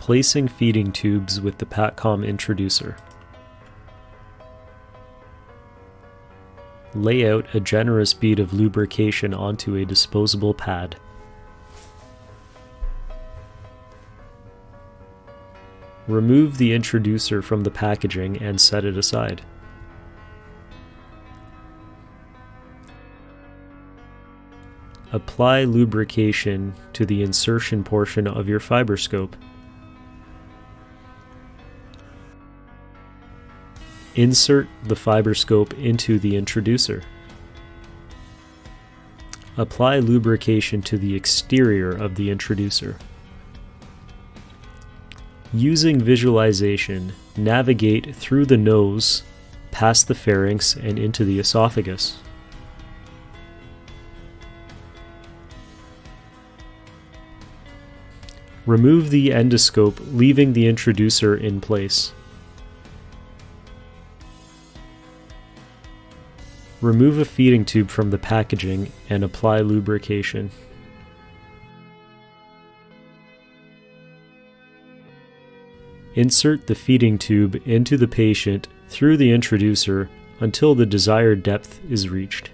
Placing feeding tubes with the PatCom Introducer. Lay out a generous bead of lubrication onto a disposable pad. Remove the introducer from the packaging and set it aside. Apply lubrication to the insertion portion of your fiberscope. Insert the fiberscope into the introducer. Apply lubrication to the exterior of the introducer. Using visualization, navigate through the nose, past the pharynx, and into the oesophagus. Remove the endoscope, leaving the introducer in place. Remove a feeding tube from the packaging and apply lubrication. Insert the feeding tube into the patient through the introducer until the desired depth is reached.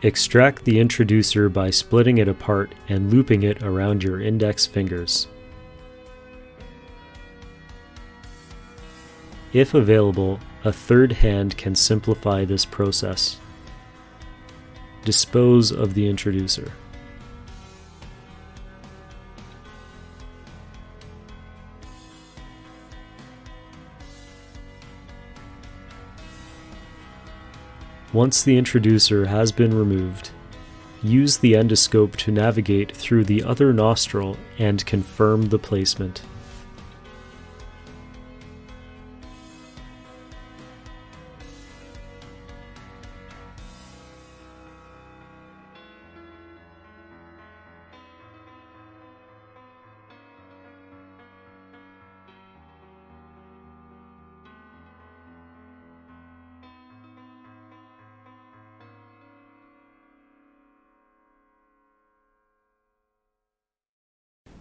Extract the introducer by splitting it apart and looping it around your index fingers. If available, a third hand can simplify this process. Dispose of the introducer. Once the introducer has been removed, use the endoscope to navigate through the other nostril and confirm the placement.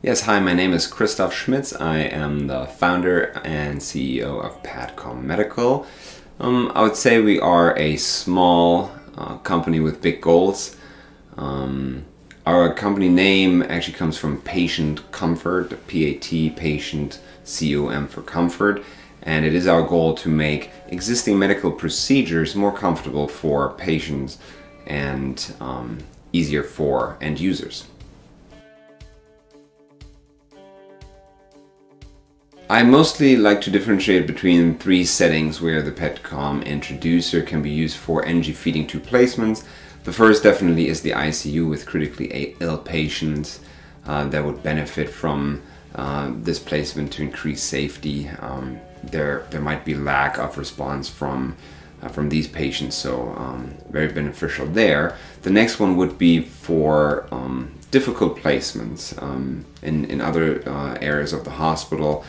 Yes, hi, my name is Christoph Schmitz. I am the founder and CEO of PatCom Medical. I would say we are a small company with big goals. Our company name actually comes from patient comfort, PAT, patient, COM for comfort, and it is our goal to make existing medical procedures more comfortable for patients and easier for end users. I mostly like to differentiate between three settings where the PatCom Introducer can be used for NG feeding tube placements. The first definitely is the ICU with critically ill patients that would benefit from this placement to increase safety. There might be lack of response from these patients, so very beneficial there. The next one would be for difficult placements in other areas of the hospital.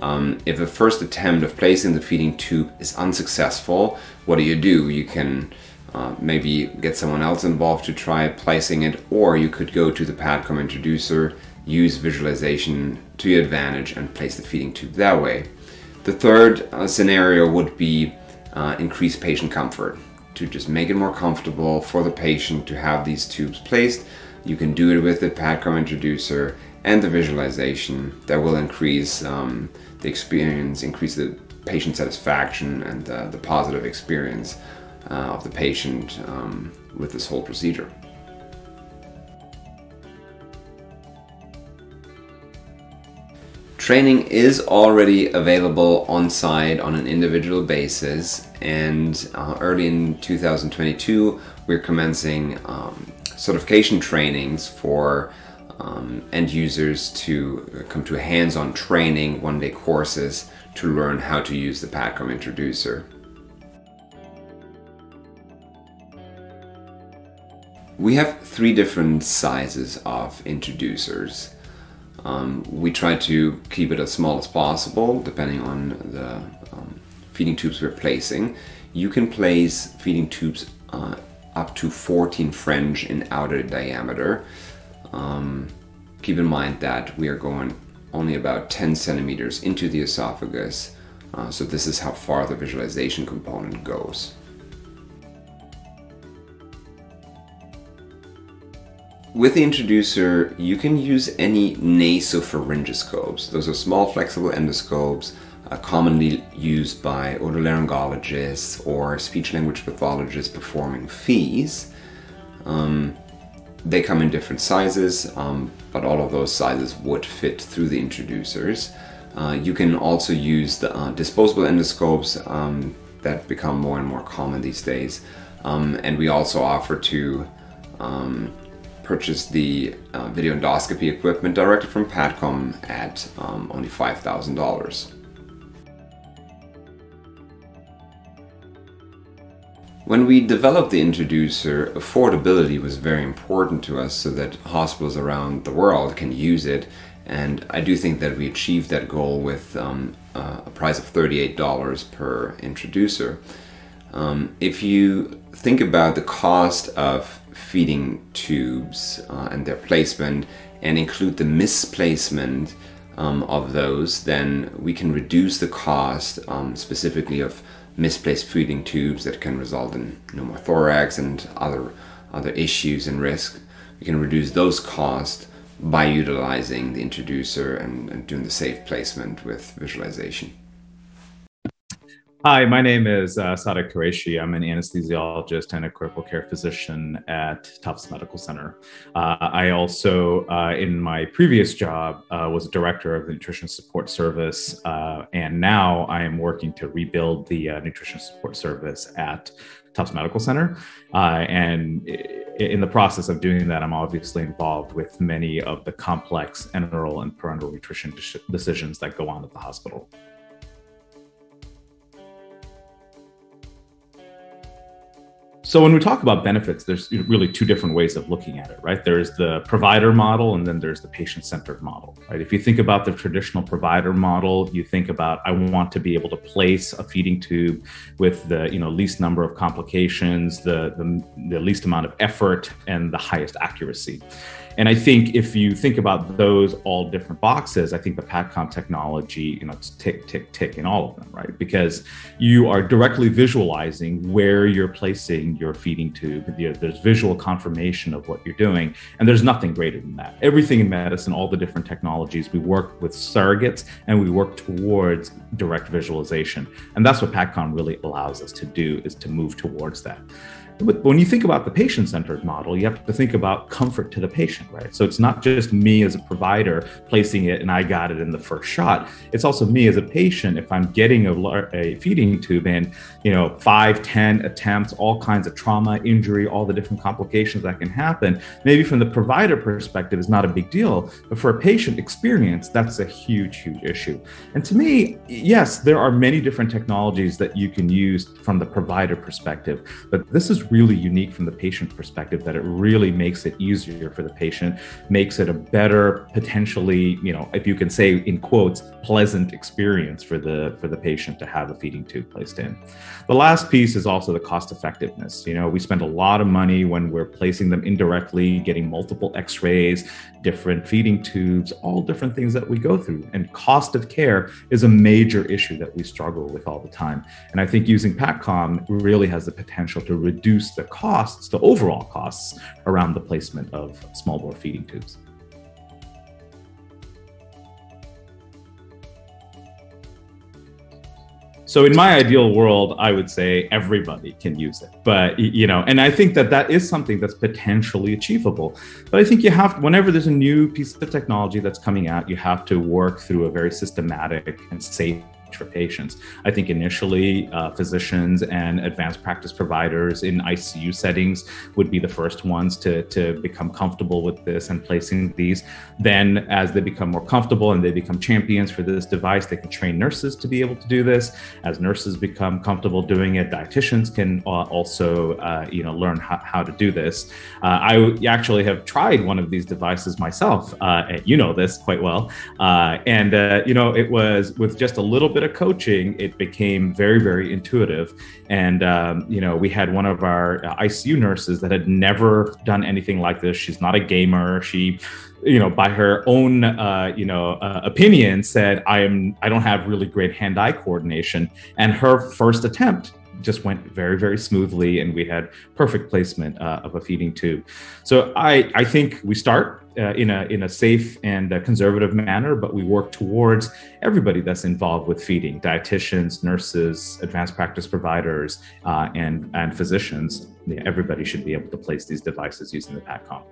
If the first attempt of placing the feeding tube is unsuccessful, what do? You can maybe get someone else involved to try placing it, or you could go to the PatCom Introducer, use visualization to your advantage and place the feeding tube that way. The third scenario would be increase patient comfort, to just make it more comfortable for the patient to have these tubes placed. You can do it with the PatCom Introducer and the visualization that will increase the experience, increase the patient satisfaction and the positive experience of the patient with this whole procedure. Training is already available on site on an individual basis, and early in 2022 we're commencing certification trainings for end users to come to hands-on training, one-day courses to learn how to use the PatCom Introducer. We have three different sizes of introducers. We try to keep it as small as possible, depending on the feeding tubes we're placing. You can place feeding tubes up to 14 French in outer diameter. Keep in mind that we are going only about 10 centimeters into the esophagus, so this is how far the visualization component goes. With the introducer, you can use any nasopharyngoscopes. Those are small flexible endoscopes commonly used by otolaryngologists or speech-language pathologists performing FEEs. They come in different sizes, but all of those sizes would fit through the introducers. You can also use the disposable endoscopes that become more and more common these days. And we also offer to purchase the video endoscopy equipment directly from PatCom at only $5,000. When we developed the introducer, affordability was very important to us so that hospitals around the world can use it, and I do think that we achieved that goal with a price of $38 per introducer. If you think about the cost of feeding tubes and their placement and include the misplacement of those, then we can reduce the cost specifically of misplaced feeding tubes that can result in pneumothorax and other issues and risk. We can reduce those costs by utilizing the introducer and doing the safe placement with visualization. Hi, my name is Sadeq Quraishi. I'm an anesthesiologist and a critical care physician at Tufts Medical Center. I also, in my previous job, was a director of the nutrition support service, and now I am working to rebuild the nutrition support service at Tufts Medical Center. And in the process of doing that, I'm obviously involved with many of the complex enteral and parenteral nutrition decisions that go on at the hospital. So when we talk about benefits, there's really two different ways of looking at it, right? There's the provider model and then there's the patient-centered model, right? If you think about the traditional provider model, you think about, I want to be able to place a feeding tube with the least number of complications, the least amount of effort, and the highest accuracy. And I think if you think about those all different boxes, I think the PatCom technology, it's tick, tick, tick in all of them, right? Because you are directly visualizing where you're placing your feeding tube. There's visual confirmation of what you're doing, and there's nothing greater than that. Everything in medicine, all the different technologies, we work with surrogates and we work towards direct visualization. And that's what PatCom really allows us to do, is to move towards that. But when you think about the patient-centered model, you have to think about comfort to the patient, right? So it's not just me as a provider placing it and I got it in the first shot. It's also me as a patient. If I'm getting a feeding tube in, 5, 10 attempts, all kinds of trauma, injury, all the different complications that can happen, maybe from the provider perspective is not a big deal, but for a patient experience, that's a huge, huge issue. And to me, yes, there are many different technologies that you can use from the provider perspective, but this is really unique from the patient perspective, that it really makes it easier for the patient, makes it a better, potentially, if you can say in quotes, pleasant experience for the patient to have a feeding tube placed in. The last piece is also the cost effectiveness. We spend a lot of money when we're placing them indirectly, getting multiple x-rays, different feeding tubes, all different things that we go through. And cost of care is a major issue that we struggle with all the time. And I think using PatCom really has the potential to reduce the costs, the overall costs around the placement of small bore feeding tubes. So in my ideal world, I would say everybody can use it, but and I think that is something that's potentially achievable. But I think you have, whenever there's a new piece of technology that's coming out, you have to work through a very systematic and safe for patients. I think initially physicians and advanced practice providers in ICU settings would be the first ones to become comfortable with this and placing these. Then as they become more comfortable and they become champions for this device, they can train nurses to be able to do this. As nurses become comfortable doing it, dietitians can also learn how to do this. I actually have tried one of these devices myself, and this quite well. It was with just a little bit bit of coaching, it became very, very intuitive. And, we had one of our ICU nurses that had never done anything like this. She's not a gamer. She, by her own, opinion said, I don't have really great hand-eye coordination. And her first attempt just went very, very smoothly, and we had perfect placement of a feeding tube. So I think we start in a safe and conservative manner, but we work towards everybody that's involved with feeding: dietitians, nurses, advanced practice providers, and physicians. Everybody should be able to place these devices using the PatCom.